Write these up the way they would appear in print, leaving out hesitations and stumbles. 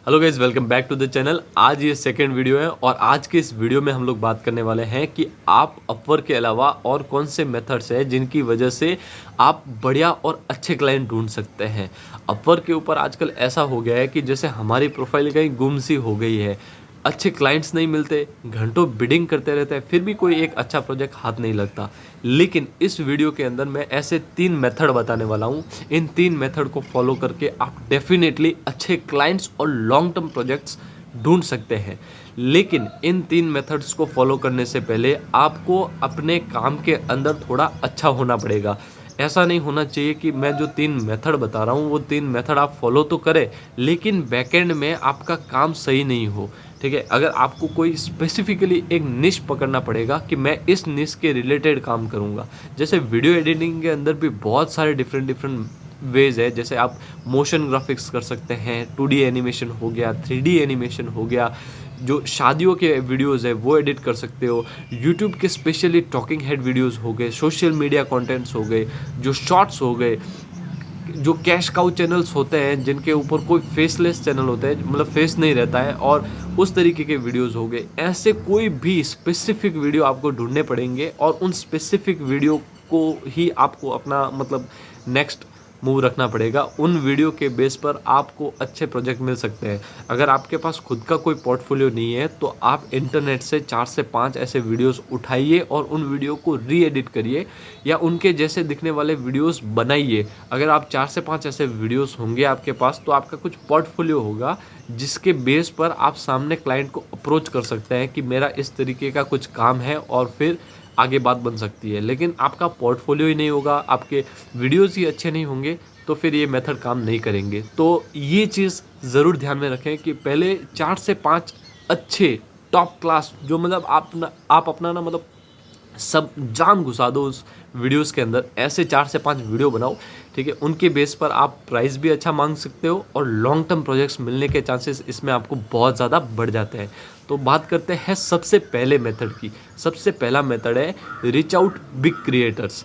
Hello guys, welcome back to the channel. आज ये second video है और आज के इस वीडियो में हम लोग बात करने वाले हैं कि आप अपवर्क के अलावा और कौन से मेथड्स हैं जिनकी वजह से आप बढ़िया और अच्छे क्लाइंट ढूंढ सकते हैं। अपवर्क के ऊपर आजकल ऐसा हो गया है कि जैसे हमारी प्रोफाइल कहीं गुम सी हो गई है, अच्छे क्लाइंट्स नहीं मिलते, घंटों बिडिंग करते रहते हैं, फिर भी कोई एक अच्छा प्रोजेक्ट हाथ नहीं लगता। लेकिन इस वीडियो के अंदर मैं ऐसे 3 मेथड बताने वाला हूँ। इन 3 मेथड को फॉलो करके आप डेफिनेटली अच्छे क्लाइंट्स और लॉन्ग टर्म प्रोजेक्ट्स ढूंढ सकते हैं। लेकिन इन 3 मेथड्स को फॉलो करने से पहले आपको अपने काम के अंदर थोड़ा अच्छा होना पड़ेगा। ऐसा नहीं होना चाहिए कि मैं जो 3 मेथड बता रहा हूँ वो 3 मेथड आप फॉलो तो करें, लेकिन बैकएंड में आपका काम सही नहीं हो। ठीक है, अगर आपको कोई स्पेसिफिकली एक निश पकड़ना पड़ेगा कि मैं इस निश के रिलेटेड काम करूँगा। जैसे वीडियो एडिटिंग के अंदर भी बहुत सारे डिफरेंट वेज है। जैसे आप मोशन ग्राफिक्स कर सकते हैं, 2D एनिमेशन हो गया, 3D एनिमेशन हो गया, जो शादियों के वीडियोस है वो एडिट कर सकते हो, यूट्यूब के स्पेशली टॉकिंग हेड वीडियोस हो गए, सोशल मीडिया कंटेंट्स हो गए, जो शॉर्ट्स हो गए, जो कैश काउ चैनल्स होते हैं जिनके ऊपर कोई फेसलेस चैनल होता है, मतलब फेस नहीं रहता है, और उस तरीके के वीडियोस हो गए। ऐसे कोई भी स्पेसिफिक वीडियो आपको ढूंढने पड़ेंगे और उन स्पेसिफिक वीडियो को ही आपको अपना मतलब नेक्स्ट मूव रखना पड़ेगा। उन वीडियो के बेस पर आपको अच्छे प्रोजेक्ट मिल सकते हैं। अगर आपके पास खुद का कोई पोर्टफोलियो नहीं है तो आप इंटरनेट से 4 से 5 ऐसे वीडियोस उठाइए और उन वीडियो को री एडिट करिए या उनके जैसे दिखने वाले वीडियोस बनाइए। अगर आप 4 से 5 ऐसे वीडियोस होंगे आपके पास तो आपका कुछ पोर्टफोलियो होगा जिसके बेस पर आप सामने क्लाइंट को अप्रोच कर सकते हैं कि मेरा इस तरीके का कुछ काम है, और फिर आगे बात बन सकती है। लेकिन आपका पोर्टफोलियो ही नहीं होगा, आपके वीडियोस ही अच्छे नहीं होंगे, तो फिर ये मेथड काम नहीं करेंगे। तो ये चीज़ ज़रूर ध्यान में रखें कि पहले 4 से 5 अच्छे टॉप क्लास, जो मतलब आप अपना ना मतलब सब जान घुसा दो उस वीडियोस के अंदर, ऐसे 4 से 5 वीडियो बनाओ। ठीक है, उनके बेस पर आप प्राइस भी अच्छा मांग सकते हो और लॉन्ग टर्म प्रोजेक्ट्स मिलने के चांसेस इसमें आपको बहुत ज़्यादा बढ़ जाते हैं। तो बात करते हैं सबसे पहले मेथड की। सबसे पहला मेथड है रीच आउट बिग क्रिएटर्स।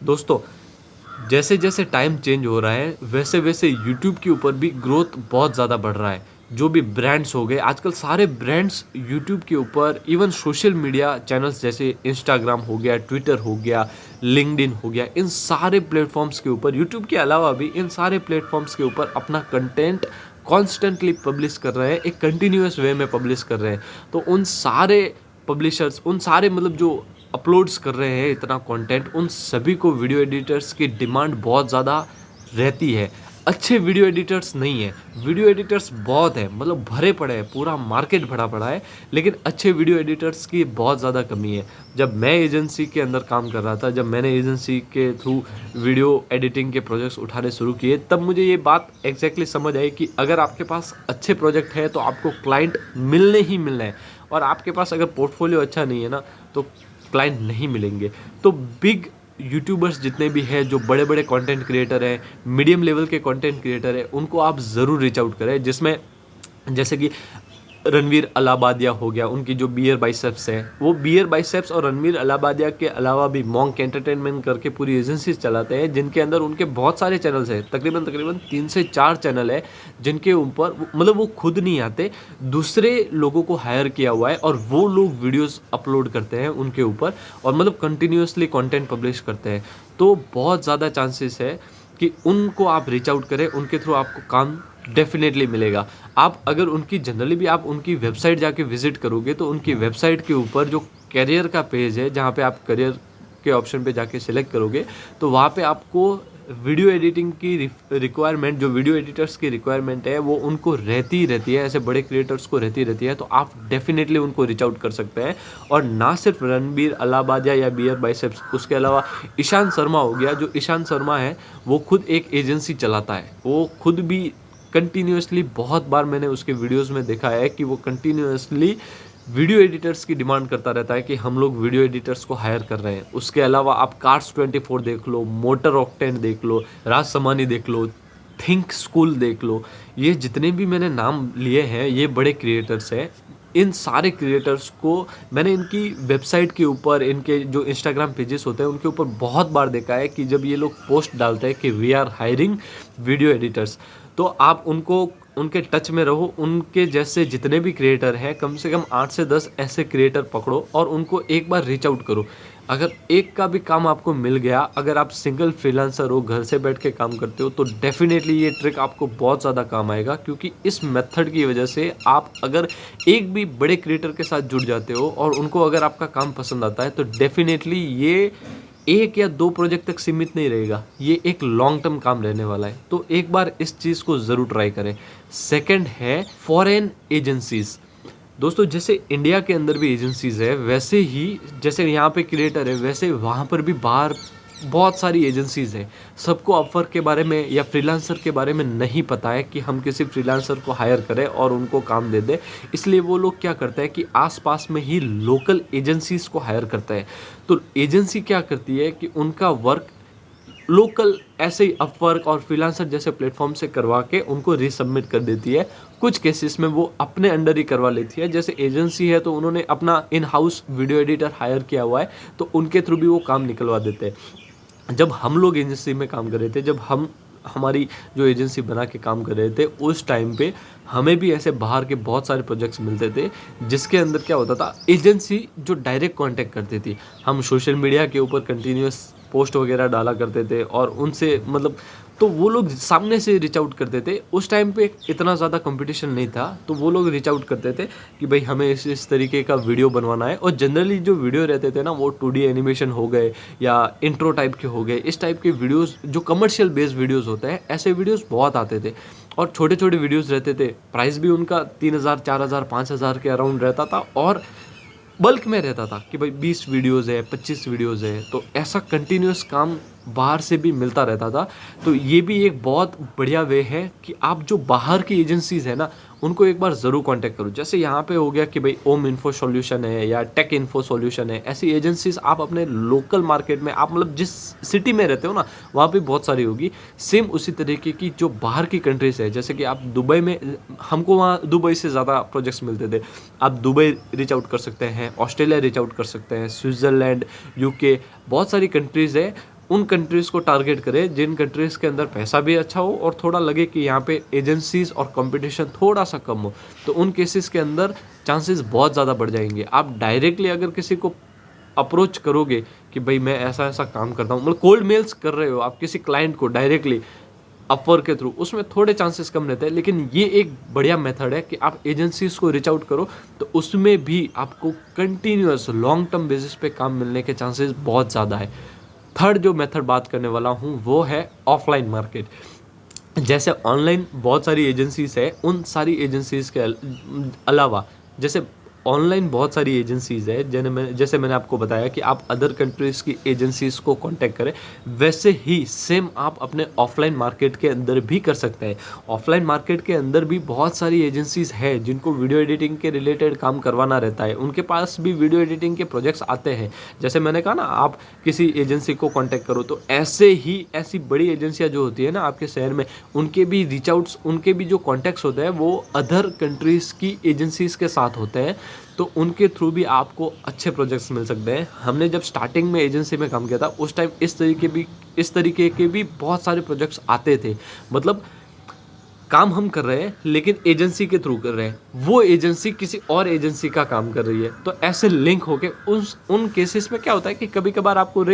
दोस्तों, जैसे जैसे टाइम चेंज हो रहा है वैसे वैसे यूट्यूब के ऊपर भी ग्रोथ बहुत ज़्यादा बढ़ रहा है। जो भी ब्रांड्स हो गए, आजकल सारे ब्रांड्स यूट्यूब के ऊपर, इवन सोशल मीडिया चैनल्स जैसे इंस्टाग्राम हो गया, ट्विटर हो गया, लिंक्डइन हो गया, इन सारे प्लेटफॉर्म्स के ऊपर, यूट्यूब के अलावा भी इन सारे प्लेटफॉर्म्स के ऊपर अपना कंटेंट कॉन्स्टेंटली पब्लिश कर रहे हैं, एक कंटिन्यूअस वे में पब्लिश कर रहे हैं। तो उन सारे पब्लिशर्स, उन सारे मतलब जो अपलोड्स कर रहे हैं इतना कंटेंट, उन सभी को वीडियो एडिटर्स की डिमांड बहुत ज़्यादा रहती है। अच्छे वीडियो एडिटर्स नहीं है, वीडियो एडिटर्स बहुत है, मतलब भरे पड़े हैं, पूरा मार्केट भरा पड़ा है, लेकिन अच्छे वीडियो एडिटर्स की बहुत ज़्यादा कमी है। जब मैं एजेंसी के अंदर काम कर रहा था, जब मैंने एजेंसी के थ्रू वीडियो एडिटिंग के प्रोजेक्ट्स उठाने शुरू किए, तब मुझे ये बात एग्जैक्टली समझ आई कि अगर आपके पास अच्छे प्रोजेक्ट है तो आपको क्लाइंट मिलने ही मिलना है, और आपके पास अगर पोर्टफोलियो अच्छा नहीं है ना तो क्लाइंट नहीं मिलेंगे। तो बिग यूट्यूबर्स जितने भी हैं, जो बड़े बड़े कंटेंट क्रिएटर हैं, मीडियम लेवल के कंटेंट क्रिएटर हैं, उनको आप ज़रूर रीच आउट करें। जिसमें जैसे कि रणवीर अलाबादिया हो गया, उनकी जो बियर बाइसेप्स है, वो बियर बाइसेप्स और रणवीर अलाबादिया के अलावा भी मॉन्क एंटरटेनमेंट करके पूरी एजेंसीज चलाते हैं, जिनके अंदर उनके बहुत सारे चैनल्स हैं, तकरीबन 3 से 4 चैनल है, जिनके ऊपर मतलब वो खुद नहीं आते, दूसरे लोगों को हायर किया हुआ है और वो लोग वीडियोस अपलोड करते हैं उनके ऊपर, और मतलब कंटिन्यूसली कंटेंट पब्लिश करते हैं। तो बहुत ज़्यादा चांसेस है कि उनको आप रीच आउट करें, उनके थ्रू आपको काम डेफिनेटली मिलेगा। आप अगर उनकी जनरली भी आप उनकी वेबसाइट जाके विजिट करोगे तो उनकी वेबसाइट के ऊपर जो करियर का पेज है, जहाँ पे आप करियर के ऑप्शन पे जाके सिलेक्ट करोगे तो वहाँ पे आपको वीडियो एडिटिंग की रिक्वायरमेंट, जो वीडियो एडिटर्स की रिक्वायरमेंट है वो उनको रहती रहती है, ऐसे बड़े क्रिएटर्स को रहती रहती है। तो आप डेफिनेटली उनको रीच आउट कर सकते हैं। और ना सिर्फ रणबीर अलाबादिया या बियर बाइसेप्स, उसके अलावा ईशान शर्मा हो गया। जो ईशान शर्मा है वो खुद एक एजेंसी चलाता है, वो खुद भी कंटिन्यूसली, बहुत बार मैंने उसके वीडियोस में देखा है कि वो कंटिन्यूसली वीडियो एडिटर्स की डिमांड करता रहता है कि हम लोग वीडियो एडिटर्स को हायर कर रहे हैं। उसके अलावा आप कार्स24 देख लो, मोटर ऑक्टेन देख लो, राज समानी देख लो, थिंक स्कूल देख लो, ये जितने भी मैंने नाम लिए हैं ये बड़े क्रिएटर्स हैं। इन सारे क्रिएटर्स को मैंने इनकी वेबसाइट के ऊपर, इनके जो इंस्टाग्राम पेजेस होते हैं उनके ऊपर बहुत बार देखा है कि जब ये लोग पोस्ट डालते हैं कि we are hiring video editors, तो आप उनको उनके टच में रहो, उनके जैसे जितने भी क्रिएटर हैं कम से कम 8 से 10 ऐसे क्रिएटर पकड़ो और उनको एक बार रीच आउट करो। अगर एक का भी काम आपको मिल गया, अगर आप सिंगल फ्रीलांसर हो, घर से बैठ के काम करते हो, तो डेफिनेटली ये ट्रिक आपको बहुत ज़्यादा काम आएगा, क्योंकि इस मेथड की वजह से आप अगर एक भी बड़े क्रिएटर के साथ जुड़ जाते हो और उनको अगर आपका काम पसंद आता है, तो डेफिनेटली ये 1 या 2 प्रोजेक्ट तक सीमित नहीं रहेगा, ये एक लॉन्ग टर्म काम रहने वाला है। तो एक बार इस चीज़ को ज़रूर ट्राई करें। सेकंड है फॉरेन एजेंसीज़। दोस्तों, जैसे इंडिया के अंदर भी एजेंसीज़ है, वैसे ही जैसे यहाँ पे क्रिएटर है, वैसे वहाँ पर भी बाहर बहुत सारी एजेंसीज़ हैं। सबको अपवर्क के बारे में या फ्रीलांसर के बारे में नहीं पता है कि हम किसी फ्रीलांसर को हायर करें और उनको काम दे दें। इसलिए वो लोग क्या करते हैं कि आसपास में ही लोकल एजेंसीज़ को हायर करते हैं। तो एजेंसी क्या करती है कि उनका वर्क लोकल ऐसे ही अपवर्क और फ्रीलांसर जैसे प्लेटफॉर्म से करवा के उनको रीसबमिट कर देती है। कुछ केसेस में वो अपने अंडर ही करवा लेती है। जैसे एजेंसी है तो उन्होंने अपना in house video editor hire किया हुआ है, तो उनके थ्रू भी वो काम निकलवा देते हैं। जब हम लोग एजेंसी में काम कर रहे थे, जब हमारी जो एजेंसी बना के काम कर रहे थे, उस टाइम पे हमें भी ऐसे बाहर के बहुत सारे प्रोजेक्ट्स मिलते थे, जिसके अंदर क्या होता था, एजेंसी जो डायरेक्ट कांटेक्ट करती थी। हम सोशल मीडिया के ऊपर कंटिन्यूस पोस्ट वगैरह डाला करते थे और उनसे मतलब तो वो लोग सामने से रीच आउट करते थे। उस टाइम पे इतना ज़्यादा कंपटीशन नहीं था, तो वो लोग रीच आउट करते थे कि भाई हमें इस तरीके का वीडियो बनवाना है। और जनरली जो वीडियो रहते थे ना, वो 2D एनिमेशन हो गए या इंट्रो टाइप के हो गए, इस टाइप के वीडियोस जो कमर्शियल बेस्ड वीडियोस होते हैं, ऐसे वीडियोस बहुत आते थे। और छोटे छोटे वीडियोस रहते थे, प्राइस भी उनका 3000, 4000, 5000 के अराउंड रहता था और बल्क में रहता था कि भाई 20 वीडियोज़ है, 25 वीडियोज़ है। तो ऐसा कंटिन्यूस काम बाहर से भी मिलता रहता था। तो ये भी एक बहुत बढ़िया वे है कि आप जो बाहर की एजेंसीज़ है ना, उनको एक बार ज़रूर कांटेक्ट करो। जैसे यहाँ पे हो गया कि भाई ओम इन्फो सॉल्यूशन है या टेक इन्फो सॉल्यूशन है, ऐसी एजेंसीज आप अपने लोकल मार्केट में, आप मतलब जिस सिटी में रहते हो ना, वहाँ पे बहुत सारी होगी। सेम उसी तरीके की जो बाहर की कंट्रीज है, जैसे कि आप दुबई में, हमको वहाँ दुबई से ज़्यादा प्रोजेक्ट्स मिलते थे। आप दुबई रीच आउट कर सकते हैं, ऑस्ट्रेलिया रीच आउट कर सकते हैं, स्विट्ज़रलैंड, यूके, बहुत सारी कंट्रीज़ है। उन कंट्रीज़ को टारगेट करें जिन कंट्रीज़ के अंदर पैसा भी अच्छा हो और थोड़ा लगे कि यहाँ पे एजेंसीज़ और कंपटीशन थोड़ा सा कम हो। तो उन केसेस के अंदर चांसेस बहुत ज़्यादा बढ़ जाएंगे। आप डायरेक्टली अगर किसी को अप्रोच करोगे कि भाई मैं ऐसा ऐसा काम करता हूँ, मतलब कोल्ड मेल्स कर रहे हो आप किसी क्लाइंट को डायरेक्टली अपवर्क के थ्रू, उसमें थोड़े चांसेस कम रहते हैं। लेकिन ये एक बढ़िया मेथड है कि आप एजेंसीज़ को रीच आउट करो, तो उसमें भी आपको कंटिन्यूअस लॉन्ग टर्म बेसिस पे काम मिलने के चांसेस बहुत ज़्यादा है। थर्ड जो मेथड बात करने वाला हूँ वो है ऑफलाइन मार्केट। जैसे ऑनलाइन बहुत सारी एजेंसीज है, उन सारी एजेंसीज के अलावा जैसे ऑनलाइन बहुत सारी एजेंसीज है, जैसे मैंने आपको बताया कि आप अदर कंट्रीज़ की एजेंसीज़ को कांटेक्ट करें, वैसे ही सेम आप अपने ऑफलाइन मार्केट के अंदर भी कर सकते हैं। ऑफलाइन मार्केट के अंदर भी बहुत सारी एजेंसीज़ है जिनको वीडियो एडिटिंग के रिलेटेड काम करवाना रहता है, उनके पास भी वीडियो एडिटिंग के प्रोजेक्ट्स आते हैं। जैसे मैंने कहा ना, आप किसी एजेंसी को कॉन्टैक्ट करो, तो ऐसे ही ऐसी बड़ी एजेंसियाँ जो होती है ना आपके शहर में, उनके भी रीच आउट्स, उनके भी जो कॉन्टैक्ट्स होते हैं वो अदर कंट्रीज़ की एजेंसीज़ के साथ होते हैं। तो उनके थ्रू भी आपको अच्छे प्रोजेक्ट्स मिल सकते हैं। हमने जब स्टार्टिंग में एजेंसी में काम किया था, उस टाइम इस तरीके के भी बहुत सारे प्रोजेक्ट्स आते थे। मतलब काम हम कर रहे हैं लेकिन एजेंसी के थ्रू कर रहे हैं, वो एजेंसी किसी और एजेंसी का काम कर रही है। तो ऐसे लिंक होके उन केसेस में क्या होता है कि कभी कभार आपको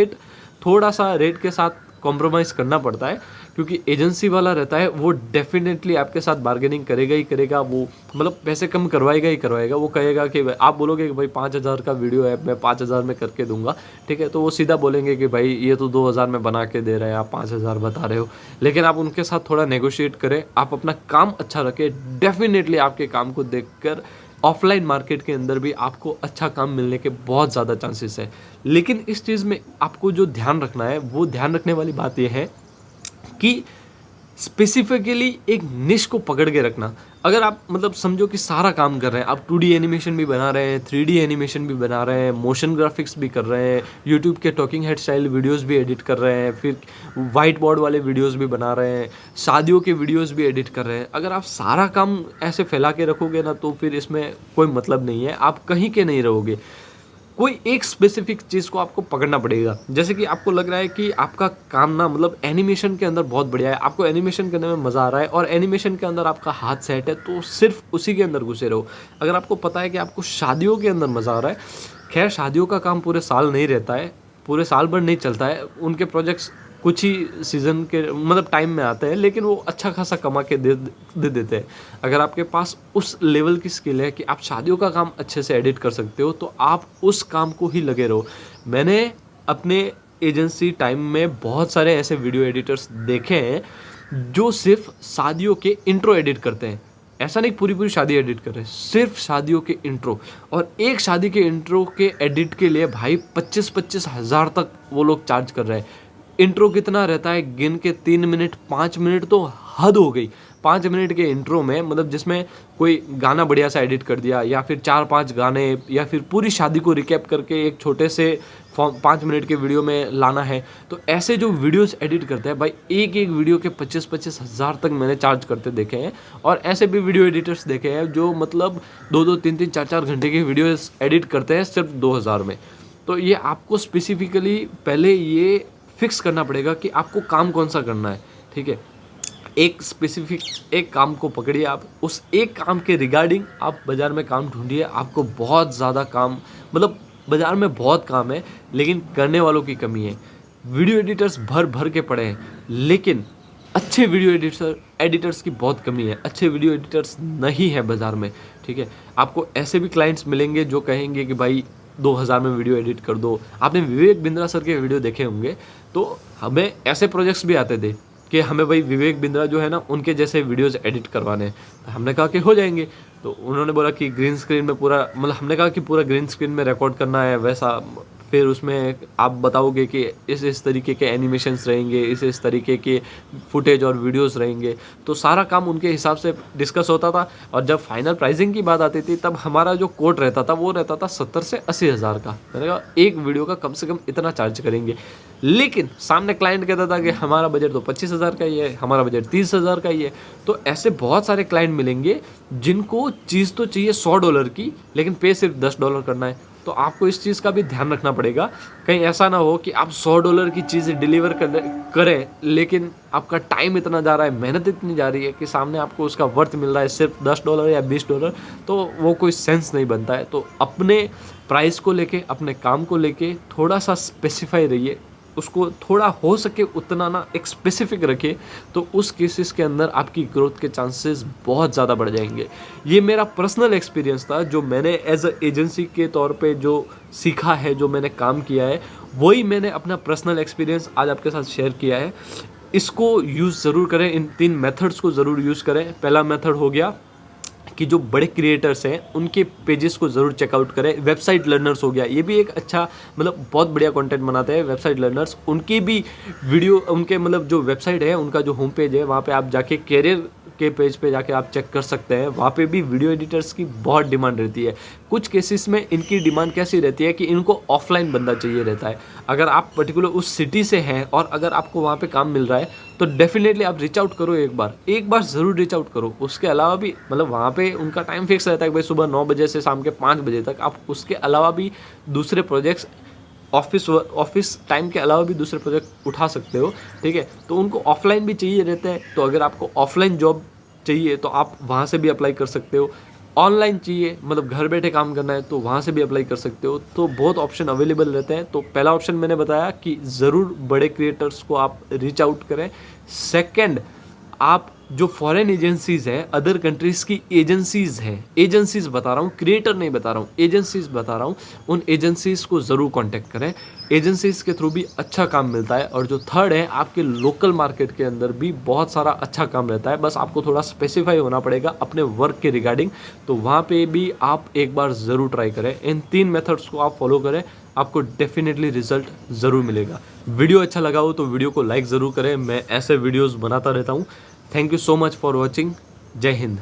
थोड़ा सा रेट के साथ कॉम्प्रोमाइज़ करना पड़ता है, क्योंकि एजेंसी वाला रहता है वो डेफिनेटली आपके साथ बार्गेनिंग करेगा ही करेगा। वो मतलब पैसे कम करवाएगा ही करवाएगा। वो कहेगा कि आप बोलोगे कि भाई 5000 का वीडियो है, मैं 5000 में करके दूंगा, ठीक है, तो वो सीधा बोलेंगे कि भाई ये तो 2000 में बना के दे रहे हैं, आप 5000 बता रहे हो। लेकिन आप उनके साथ थोड़ा नेगोशिएट करें, आप अपना काम अच्छा रखें, डेफिनेटली आपके काम को देखकर ऑफलाइन मार्केट के अंदर भी आपको अच्छा काम मिलने के बहुत ज़्यादा चांसेस है। लेकिन इस चीज़ में आपको जो ध्यान रखना है, वो ध्यान रखने वाली बात यह है कि स्पेसिफिकली एक निश को पकड़ के रखना। अगर आप मतलब समझो कि सारा काम कर रहे हैं, आप 2D एनिमेशन भी बना रहे हैं, 3D एनिमेशन भी बना रहे हैं, मोशन ग्राफिक्स भी कर रहे हैं, यूट्यूब के टॉकिंग हेड स्टाइल वीडियोस भी एडिट कर रहे हैं, फिर वाइट बोर्ड वाले वीडियोस भी बना रहे हैं, शादियों के वीडियोस भी एडिट कर रहे हैं। अगर आप सारा काम ऐसे फैला के रखोगे ना, तो फिर इसमें कोई मतलब नहीं है, आप कहीं के नहीं रहोगे। कोई एक स्पेसिफिक चीज़ को आपको पकड़ना पड़ेगा। जैसे कि आपको लग रहा है कि आपका काम ना मतलब एनिमेशन के अंदर बहुत बढ़िया है, आपको एनिमेशन करने में मज़ा आ रहा है और एनिमेशन के अंदर आपका हाथ सेट है, तो सिर्फ उसी के अंदर घुसे रहो। अगर आपको पता है कि आपको शादियों के अंदर मज़ा आ रहा है, खैर शादियों का काम पूरे साल नहीं रहता है, पूरे साल भर नहीं चलता है, उनके प्रोजेक्ट्स कुछ ही सीज़न के मतलब टाइम में आते हैं, लेकिन वो अच्छा खासा कमा के दे देते हैं। अगर आपके पास उस लेवल की स्किल है कि आप शादियों का काम अच्छे से एडिट कर सकते हो, तो आप उस काम को ही लगे रहो। मैंने अपने एजेंसी टाइम में बहुत सारे ऐसे वीडियो एडिटर्स देखे हैं जो सिर्फ शादियों के इंट्रो एडिट करते हैं। ऐसा नहीं पूरी शादी एडिट कर रहे हैं, सिर्फ शादियों के इंट्रो। और एक शादी के इंट्रो के एडिट के लिए भाई 25-25 हज़ार तक वो लोग चार्ज कर रहे हैं। इंट्रो कितना रहता है, गिन के 3 मिनट 5 मिनट तो हद हो गई। 5 मिनट के इंट्रो में मतलब जिसमें कोई गाना बढ़िया सा एडिट कर दिया, या फिर 4-5 गाने, या फिर पूरी शादी को रिकैप करके एक छोटे से 5 मिनट के वीडियो में लाना है। तो ऐसे जो वीडियोस एडिट करते हैं भाई, एक एक वीडियो के 25-25 हज़ार तक मैंने चार्ज करते देखे हैं। और ऐसे भी वीडियो एडिटर्स देखे हैं जो मतलब 2-2, 3-3, 4-4 घंटे के वीडियोस एडिट करते हैं सिर्फ 2000 में। तो ये आपको स्पेसिफिकली पहले ये फिक्स करना पड़ेगा कि आपको काम कौन सा करना है, ठीक है। एक स्पेसिफिक एक काम को पकड़िए, आप उस एक काम के रिगार्डिंग आप बाज़ार में काम ढूंढिए। आपको बहुत ज़्यादा काम मतलब बाज़ार में बहुत काम है, लेकिन करने वालों की कमी है। वीडियो एडिटर्स भर भर के पड़े हैं, लेकिन अच्छे वीडियो एडिटर्स की बहुत कमी है। अच्छे वीडियो एडिटर्स नहीं है बाज़ार में, ठीक है। आपको ऐसे भी क्लाइंट्स मिलेंगे जो कहेंगे कि भाई 2000 में वीडियो एडिट कर दो। आपने विवेक बिंद्रा सर के वीडियो देखे होंगे, तो हमें ऐसे प्रोजेक्ट्स भी आते थे कि हमें भाई विवेक बिंद्रा जो है ना, उनके जैसे वीडियोस एडिट करवाने हैं। तो हमने कहा कि हो जाएंगे। तो उन्होंने बोला कि ग्रीन स्क्रीन में पूरा मतलब हमने कहा कि पूरा ग्रीन स्क्रीन में रिकॉर्ड करना है वैसा, फिर उसमें आप बताओगे कि इस तरीके के एनिमेशंस रहेंगे, इस तरीके के फुटेज और वीडियोस रहेंगे। तो सारा काम उनके हिसाब से डिस्कस होता था। और जब फाइनल प्राइसिंग की बात आती थी, तब हमारा जो कोट रहता था वो रहता था 70 से 80 हज़ार का। मैंने कहा एक वीडियो का कम से कम इतना चार्ज करेंगे, लेकिन सामने क्लाइंट कहता था कि हमारा बजट तो 25 हज़ार का ही है, हमारा बजट 30 हज़ार का ही है। तो ऐसे बहुत सारे क्लाइंट मिलेंगे जिनको चीज़ तो चाहिए $100 की, लेकिन पे सिर्फ $10 करना है। तो आपको इस चीज़ का भी ध्यान रखना पड़ेगा, कहीं ऐसा ना हो कि आप $100 की चीज़ डिलीवर करें, लेकिन आपका टाइम इतना जा रहा है, मेहनत इतनी जा रही है कि सामने आपको उसका वर्थ मिल रहा है सिर्फ $10 या $20, तो वो कोई सेंस नहीं बनता है। तो अपने प्राइस को लेके, अपने काम को लेके थोड़ा सा स्पेसिफाई रहिए, उसको थोड़ा हो सके उतना ना एक स्पेसिफिक रखिए, तो उस केसेस के अंदर आपकी ग्रोथ के चांसेस बहुत ज़्यादा बढ़ जाएंगे। ये मेरा पर्सनल एक्सपीरियंस था, जो मैंने एज अ एजेंसी के तौर पे जो सीखा है, जो मैंने काम किया है, वही मैंने अपना पर्सनल एक्सपीरियंस आज आपके साथ शेयर किया है। इसको यूज़ ज़रूर करें, इन 3 मेथड्स को ज़रूर यूज़ करें। पहला मेथड हो गया कि जो बड़े क्रिएटर्स हैं उनके पेजेस को ज़रूर चेकआउट करें। वेबसाइट लर्नर्स हो गया, ये भी एक अच्छा मतलब बहुत बढ़िया कंटेंट बनाते हैं वेबसाइट लर्नर्स। उनकी भी वीडियो, उनके मतलब जो वेबसाइट है, उनका जो होम पेज है, वहाँ पे आप जाके कैरियर के पेज पे जाके आप चेक कर सकते हैं। वहाँ पे भी वीडियो एडिटर्स की बहुत डिमांड रहती है। कुछ केसेस में इनकी डिमांड कैसी रहती है कि इनको ऑफलाइन बंदा चाहिए रहता है। अगर आप पर्टिकुलर उस सिटी से हैं और अगर आपको वहाँ पे काम मिल रहा है, तो डेफिनेटली आप रीच आउट करो, एक बार ज़रूर रीच आउट करो। उसके अलावा भी मतलब वहाँ पे उनका टाइम फिक्स रहता है कि भाई सुबह 9 बजे से शाम के 5 बजे तक। आप उसके अलावा भी दूसरे प्रोजेक्ट्स ऑफिस टाइम के अलावा भी दूसरे प्रोजेक्ट उठा सकते हो, ठीक है। तो उनको ऑफलाइन भी चाहिए रहते हैं, तो अगर आपको ऑफलाइन जॉब चाहिए तो आप वहाँ से भी अप्लाई कर सकते हो। ऑनलाइन चाहिए मतलब घर बैठे काम करना है, तो वहाँ से भी अप्लाई कर सकते हो। तो बहुत ऑप्शन अवेलेबल रहते हैं। तो पहला ऑप्शन मैंने बताया कि ज़रूर बड़े क्रिएटर्स को आप रीच आउट करें। सेकंड, आप जो फॉरेन एजेंसीज़ हैं, अदर कंट्रीज़ की एजेंसीज़ हैं, एजेंसीज़ बता रहा हूँ, क्रिएटर नहीं बता रहा हूँ, एजेंसीज़ बता रहा हूँ, उन एजेंसीज़ को ज़रूर कांटेक्ट करें। एजेंसीज़ के थ्रू भी अच्छा काम मिलता है। और जो थर्ड है, आपके लोकल मार्केट के अंदर भी बहुत सारा अच्छा काम रहता है, बस आपको थोड़ा स्पेसिफाई होना पड़ेगा अपने वर्क के रिगार्डिंग। तो वहाँ पे भी आप एक बार ज़रूर ट्राई करें। इन 3 मेथड्स को आप फॉलो करें, आपको डेफिनेटली रिजल्ट ज़रूर मिलेगा। वीडियो अच्छा लगा हो तो वीडियो को लाइक ज़रूर करें। मैं ऐसे वीडियोज़ बनाता रहता हूँ। Thank you so much for watching. जय हिंद।